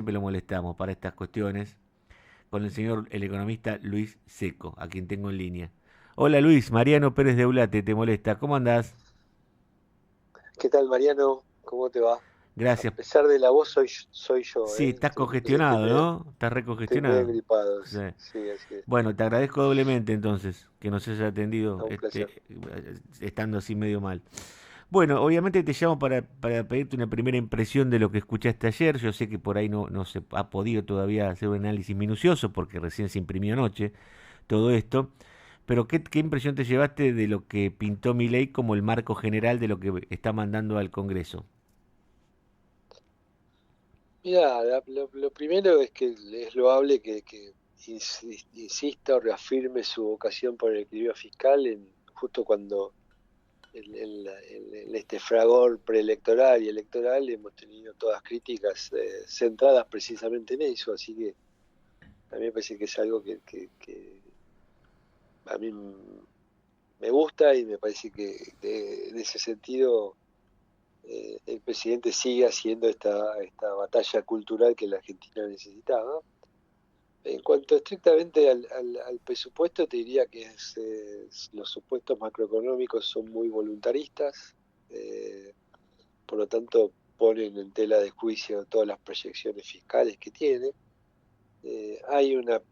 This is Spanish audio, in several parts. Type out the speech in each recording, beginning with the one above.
siempre lo molestamos para estas cuestiones, con el señor, el economista Luis Seco, a quien tengo en línea. Hola Luis, Mariano Pérez de Eulate, te molesta. ¿Cómo andás? ¿Qué tal, Mariano? ¿Cómo te va? A Gracias. pesar de la voz, soy yo, Sí, ¿eh? estás congestionado, ¿no? Estás Estoy medio recongestionado. gripado. Sí. Sí, así es. Bueno, te agradezco doblemente entonces que nos hayas atendido Un placer. estando así medio mal. Bueno, obviamente te llamo para pedirte una primera impresión de lo que escuchaste ayer. Yo sé que por ahí no se ha podido todavía hacer un análisis minucioso porque recién se imprimió anoche todo esto. Pero ¿qué impresión te llevaste de lo que pintó Milei como el marco general de lo que está mandando al Congreso? Mira, lo primero es que es loable que insista o reafirme su vocación por el equilibrio fiscal justo cuando en este fragor preelectoral y electoral hemos tenido todas críticas centradas precisamente en eso. Así que a mí me parece que es algo que a mí me gusta y me parece que en ese sentido el presidente sigue haciendo esta batalla cultural que la Argentina necesitaba. En cuanto estrictamente al presupuesto, te diría que los supuestos macroeconómicos son muy voluntaristas, eh, por lo tanto ponen en tela de juicio todas las proyecciones fiscales que tiene. Hay una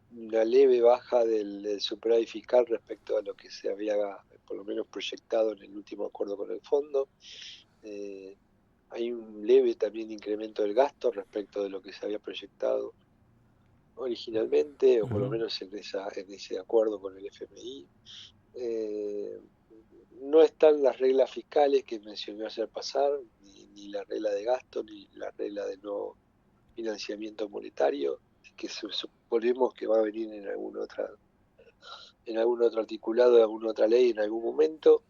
leve baja del superávit fiscal respecto a lo que se había por lo menos proyectado en el último acuerdo con el fondo. Eh, Hay un leve también incremento del gasto respecto de lo que se había proyectado originalmente, o por lo Ujú. menos en ese acuerdo con el FMI. Eh, no están las reglas fiscales que mencioné ayer pasar, ni la regla de gasto, ni la regla de no financiamiento monetario, que suponemos que va a venir en algún otro articulado, en alguna otra ley en algún momento.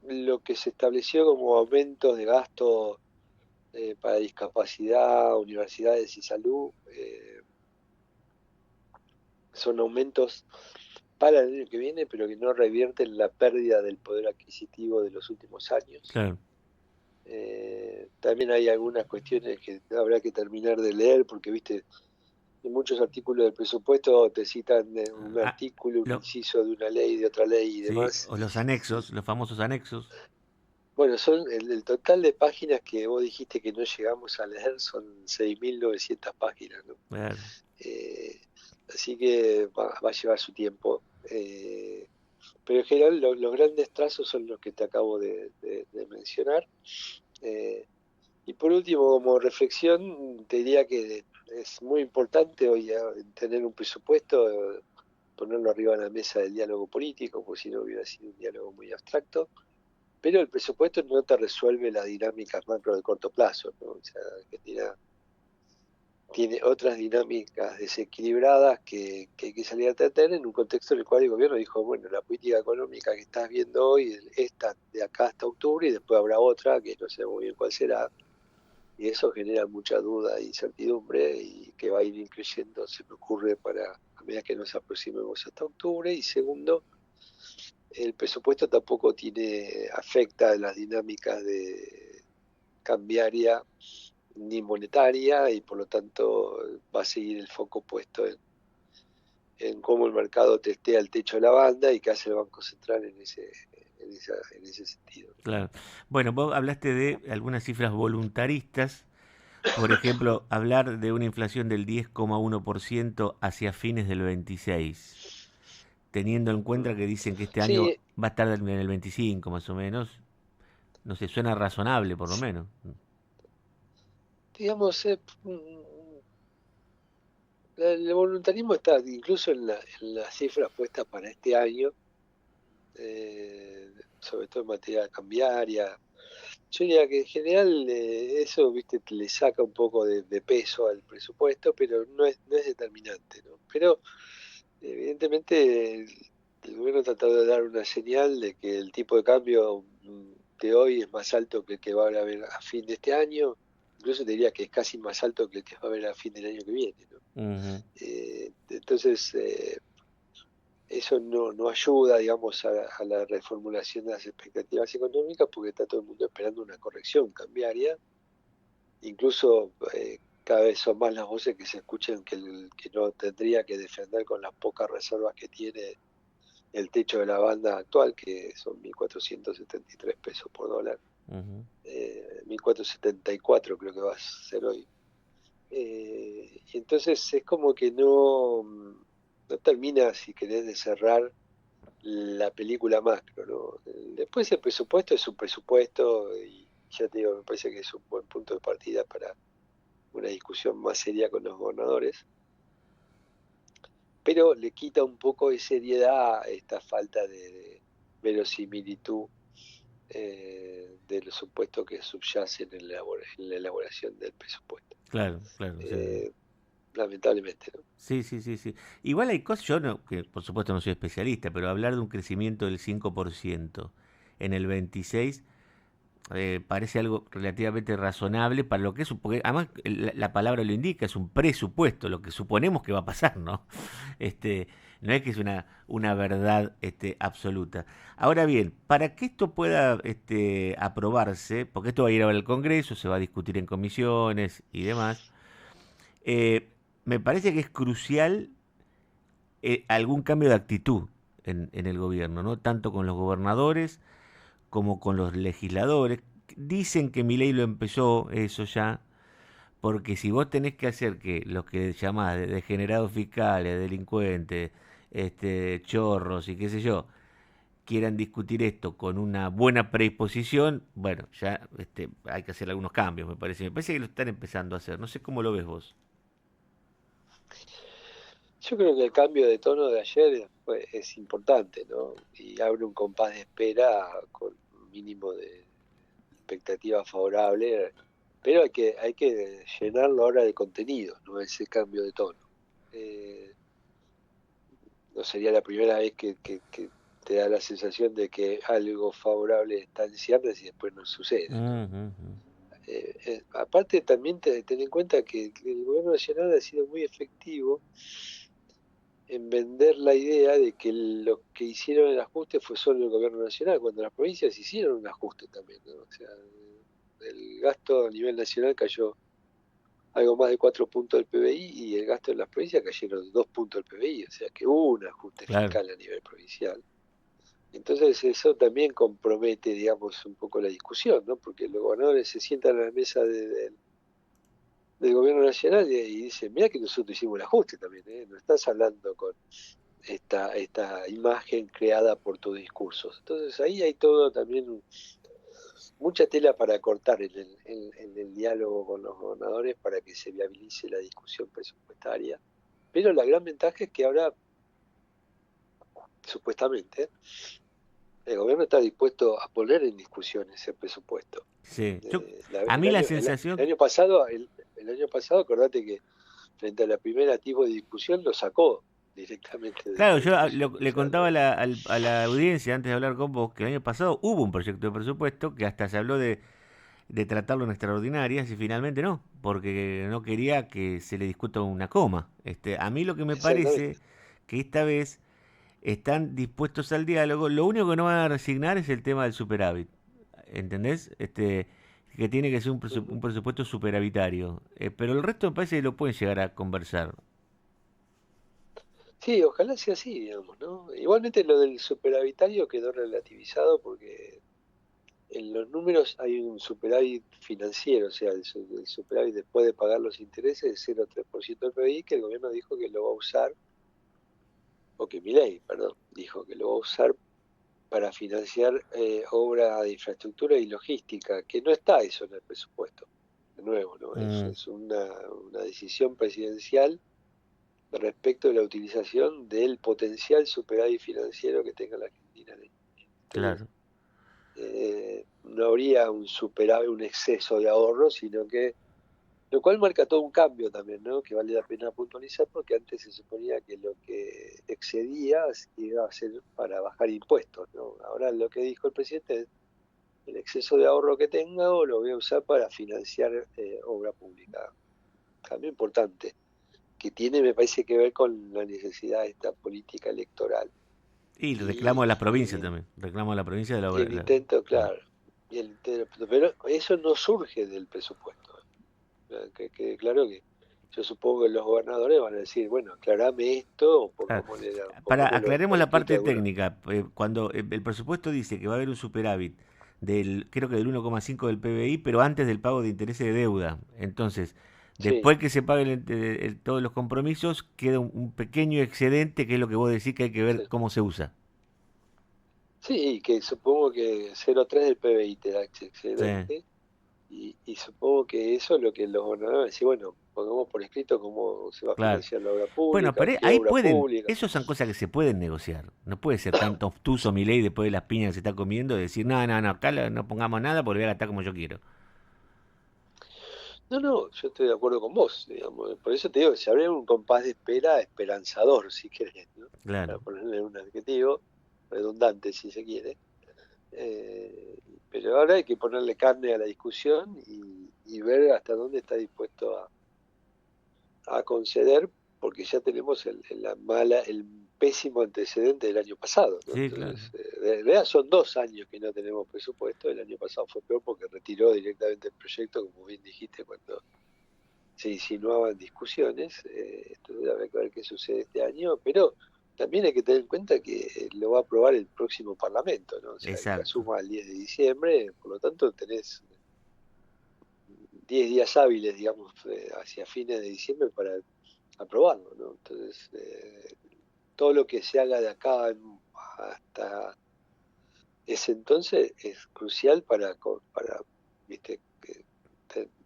Lo que se estableció como aumentos de gasto para discapacidad, universidades y salud, son aumentos para el año que viene, pero que no revierten la pérdida del poder adquisitivo de los últimos años. Claro. También hay algunas cuestiones que habrá que terminar de leer, porque, viste, en muchos artículos del presupuesto te citan un Ah, artículo, un lo- inciso de una ley, de otra ley y sí, demás. o los anexos, los famosos anexos. Bueno, son el total de páginas que vos dijiste que no llegamos a leer son 6.900 páginas, ¿no? Claro. Eh, Así que va a llevar su tiempo. Pero en general los grandes trazos son los que te acabo de mencionar. Eh, y por último, como reflexión, te diría que es muy importante hoy tener un presupuesto, ponerlo arriba de la mesa del diálogo político, porque si no hubiera sido un diálogo muy abstracto. Pero el presupuesto no te resuelve las dinámicas macro de corto plazo, ¿no? O sea, Argentina tiene otras dinámicas desequilibradas que hay que salir a tratar en un contexto en el cual el gobierno dijo, bueno, la política económica que estás viendo hoy, esta de acá hasta octubre, y después habrá otra que no sé muy bien cuál será, y eso genera mucha duda e incertidumbre y que va a ir increyendo, se me ocurre, a medida que nos aproximemos hasta octubre. Y segundo, el presupuesto tampoco afecta las dinámicas de cambiaria ni monetaria, y por lo tanto va a seguir el foco puesto en cómo el mercado testea el techo de la banda y qué hace el Banco Central en ese sentido. Claro. Bueno, vos hablaste de algunas cifras voluntaristas. Por ejemplo, hablar de una inflación del 10,1% hacia fines del 26, teniendo en cuenta que dicen que este año Sí, va a estar en el 25 más o menos. No sé, suena razonable por lo menos. digamos, el voluntarismo está incluso en las cifras puestas para este año, sobre todo en materia cambiaria. Yo diría que en general eso, viste, le saca un poco de peso al presupuesto, pero no es determinante, ¿no? Pero evidentemente el gobierno ha tratado de dar una señal de que el tipo de cambio de hoy es más alto que el que va a haber a fin de este año. Incluso te diría que es casi más alto que el que va a haber a fin del año que viene, ¿no? Ujú. Entonces, eso no ayuda, digamos, a la reformulación de las expectativas económicas, porque está todo el mundo esperando una corrección cambiaria. incluso cada vez son más las voces que se escuchan que no tendría que defender con las pocas reservas que tiene el techo de la banda actual, que son 1.473 pesos por dólar. Ujú. 1.474 creo que va a ser hoy. Y entonces es como que no termina, si querés, de cerrar la película macro, ¿no? Después el presupuesto es un presupuesto y ya te digo, me parece que es un buen punto de partida para una discusión más seria con los gobernadores, pero le quita un poco de seriedad a esta falta de verosimilitud de los supuestos que subyacen en la elaboración del presupuesto. Claro, claro. O sea, Eh, Lamentablemente, ¿no? sí, sí, sí, sí. Igual hay cosas, yo no, que por supuesto no soy especialista, pero hablar de un crecimiento del 5% en el 26 parece algo relativamente razonable para lo que es, porque además la palabra lo indica, es un presupuesto, lo que suponemos que va a pasar, ¿no? Este, no es que es una verdad absoluta. Ahora bien, para que esto pueda aprobarse, porque esto va a ir ahora al Congreso, se va a discutir en comisiones y demás, eh, me parece que es crucial algún cambio de actitud en el gobierno, ¿no? Tanto con los gobernadores como con los legisladores. Dicen que Milei lo empezó eso ya, porque si vos tenés que hacer que los que llamás degenerados fiscales, delincuentes, chorros y qué sé yo, quieran discutir esto con una buena predisposición, bueno, ya hay que hacer algunos cambios, me parece. Me parece que lo están empezando a hacer. No sé cómo lo ves vos. Yo creo que el cambio de tono de ayer es importante, ¿no? Y abre un compás de espera con un mínimo de expectativa favorable, pero hay que llenarlo ahora de contenido, no ese cambio de tono. Eh, no sería la primera vez que te da la sensación de que algo favorable está en ciernes y después no sucede, ¿no? Ujú, Aparte también ten en cuenta que el gobierno nacional ha sido muy efectivo en vender la idea de que lo que hicieron el ajuste fue solo el gobierno nacional, cuando las provincias hicieron un ajuste también, ¿no? O sea, el gasto a nivel nacional cayó algo más de 4 puntos del PBI y el gasto en las provincias cayeron 2 puntos del PBI, o sea que hubo un ajuste claro. fiscal a nivel provincial. Entonces eso también compromete, digamos, un poco la discusión, ¿no? Porque los gobernadores se sientan a la mesa del gobierno nacional y dicen, mira que nosotros hicimos el ajuste también, ¿eh? No estás hablando con esta imagen creada por tus discursos. Entonces ahí hay todo también mucha tela para cortar en el diálogo con los gobernadores para que se viabilice la discusión presupuestaria. Pero la gran ventaja es que ahora, supuestamente, el gobierno está dispuesto a poner en discusión ese presupuesto. Sí. A El mí la año, sensación, el año pasado, acordate que frente a la primera tipo de discusión lo sacó directamente de la claro, yo discusión. O le sea, contaba a la audiencia antes de hablar con vos que el año pasado hubo un proyecto de presupuesto que hasta se habló de tratarlo en extraordinarias y finalmente no, porque no quería que se le discuta una coma. A mí lo que me parece exactamente. que esta vez están dispuestos al diálogo, lo único que no van a resignar es el tema del superávit, ¿entendés? Que tiene que ser un Ujú. presupuesto superavitario, pero el resto me parece que lo pueden llegar a conversar. Sí, ojalá sea así, digamos, ¿no? Igualmente lo del superavitario quedó relativizado porque en los números hay un superávit financiero, o sea, el superávit después de pagar los intereses de 0,3% del PBI que el gobierno dijo que lo va a usar, o que Milei, perdón, dijo que lo va a usar para financiar obra de infraestructura y logística, que no está eso en el presupuesto. De nuevo, ¿no? Mm, Es una decisión presidencial respecto de la utilización del potencial superávit financiero que tenga la Argentina. Entonces, claro. no habría un superávit, un exceso de ahorro, sino que, lo cual marca todo un cambio también, ¿no? Que vale la pena puntualizar porque antes se suponía que lo que excedía iba a ser para bajar impuestos, ¿no? Ahora lo que dijo el presidente es el exceso de ahorro que tenga o lo voy a usar para financiar obra pública. Cambio importante, que tiene, me parece, que ver con la necesidad de esta política electoral Y reclamo de y, la y provincia el, también, reclamo de la provincia de la y obra. el intento, claro, y el intento, pero eso no surge del presupuesto. Que quede claro que yo supongo que los gobernadores van a decir, bueno, aclarame esto, o Claro. Para pongámoslo aclaremos por la escrito parte de alguna. técnica. Cuando el presupuesto dice que va a haber un superávit del, creo que del 1,5 del PBI, pero antes del pago de intereses de deuda. Entonces, Sí, después que se paguen todos los compromisos, queda un pequeño excedente, que es lo que vos decís que hay que ver sí. cómo se usa. Sí, que supongo que 0,3 del PBI te da ese Sí, excedente, y supongo que eso es lo que los gobernadores van a decir, bueno, pongamos por escrito cómo se va a claro. financiar la obra Bueno, pública, pero qué ahí obra pueden, pública. esos son cosas que se pueden negociar. No puede ser tanto obtuso mi ley después de las piñas que se está comiendo de decir, no, no, no, acá no pongamos nada porque lo voy a gastar como yo quiero. No, no, yo estoy de acuerdo con vos, digamos. Por eso te digo, se abre un compás de espera esperanzador, si querés, ¿no? Para Claro. ponerle un adjetivo redundante, si se quiere. Eh, pero ahora hay que ponerle carne a la discusión y ver hasta dónde está dispuesto a conceder, porque ya tenemos el pésimo antecedente del año pasado, ¿no? Sí, claro. Entonces, de verdad son 2 años que no tenemos presupuesto. El año pasado fue peor porque retiró directamente el proyecto, como bien dijiste, cuando se insinuaban discusiones. Entonces habrá que ver qué sucede este año, pero también hay que tener en cuenta que lo va a aprobar el próximo Parlamento, ¿no? O sea, que Exacto. asuma el 10 de diciembre, por lo tanto tenés 10 días hábiles, digamos, hacia fines de diciembre para aprobarlo, ¿no? Entonces, todo lo que se haga de acá hasta ese entonces es crucial para ¿viste?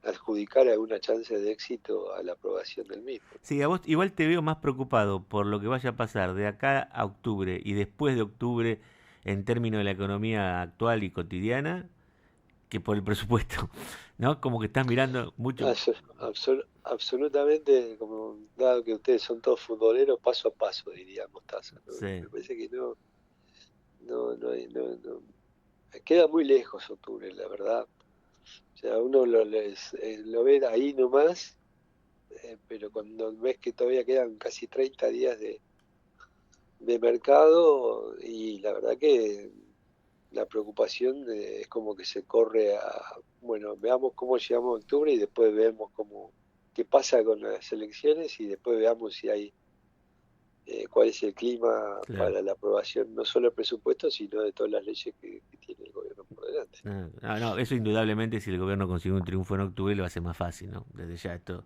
Adjudicar alguna chance de éxito a la aprobación del mismo. Sí, a vos igual te veo más preocupado por lo que vaya a pasar de acá a octubre y después de octubre en términos de la economía actual y cotidiana que por el presupuesto, ¿no? Como que estás mirando mucho. Absolutamente, como dado que ustedes son todos futboleros, paso a paso, diría Mostaza, ¿no? Sí, Me parece que no, queda muy lejos octubre, la verdad. O sea, uno lo ve ahí nomás, pero cuando ves que todavía quedan casi 30 días de mercado, y la verdad que la preocupación es como que se corre bueno, veamos cómo llegamos a octubre y después vemos qué pasa con las elecciones, y después veamos si hay, cuál es el clima claro. para la aprobación no solo del presupuesto, sino de todas las leyes que tiene el gobierno por delante. No, no, no, eso indudablemente si el gobierno consigue un triunfo en octubre lo va a hacer más fácil, ¿no? Desde ya esto.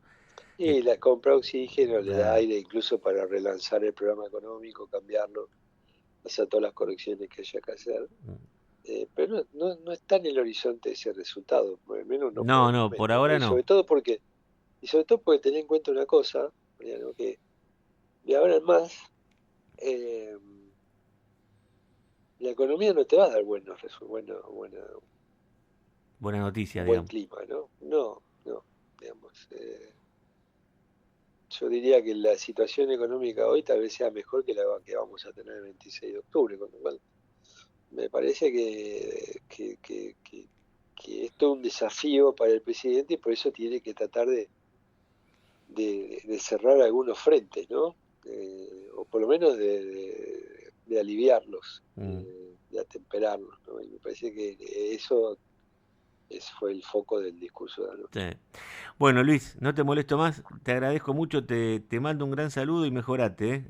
Y la compra de oxígeno le da Ah, aire incluso para relanzar el programa económico, cambiarlo, hacer todas las correcciones que haya que hacer. Pero no está en el horizonte ese resultado, por lo menos no por no, el no, por momento, ¿no? ahora Y no. sobre todo porque tened en cuenta una cosa, Mariano, que de ahora en más, eh, la economía no te va a dar Buena noticia, un buen digamos. clima, ¿no? No, no, digamos. Yo diría que la situación económica hoy tal vez sea mejor que la que vamos a tener el 26 de octubre, con lo cual me parece que esto es un desafío para el presidente, y por eso tiene que tratar de cerrar algunos frentes, ¿no? O por lo menos de aliviarlos, Mm, de atemperarlos, ¿no? Y me parece que eso fue el foco del discurso de sí. anoche. Bueno, Luis, no te molesto más, te agradezco mucho, te mando un gran saludo y mejorate,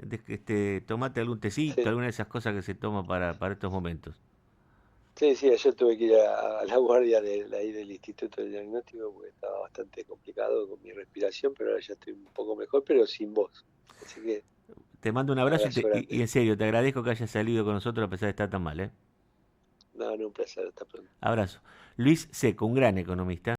¿eh? Tomate algún tecito, Sí, alguna de esas cosas que se toma para estos momentos. sí, sí, ayer tuve que ir a la guardia ahí del Instituto de Diagnóstico porque estaba bastante complicado con mi respiración, pero ahora ya estoy un poco mejor, pero sin voz. Así que Te mando un abrazo abrazo y grande. en serio, te agradezco que hayas salido con nosotros a pesar de estar tan mal, ¿eh? No, no, un placer, hasta pronto. Abrazo. Luis Seco, un gran economista.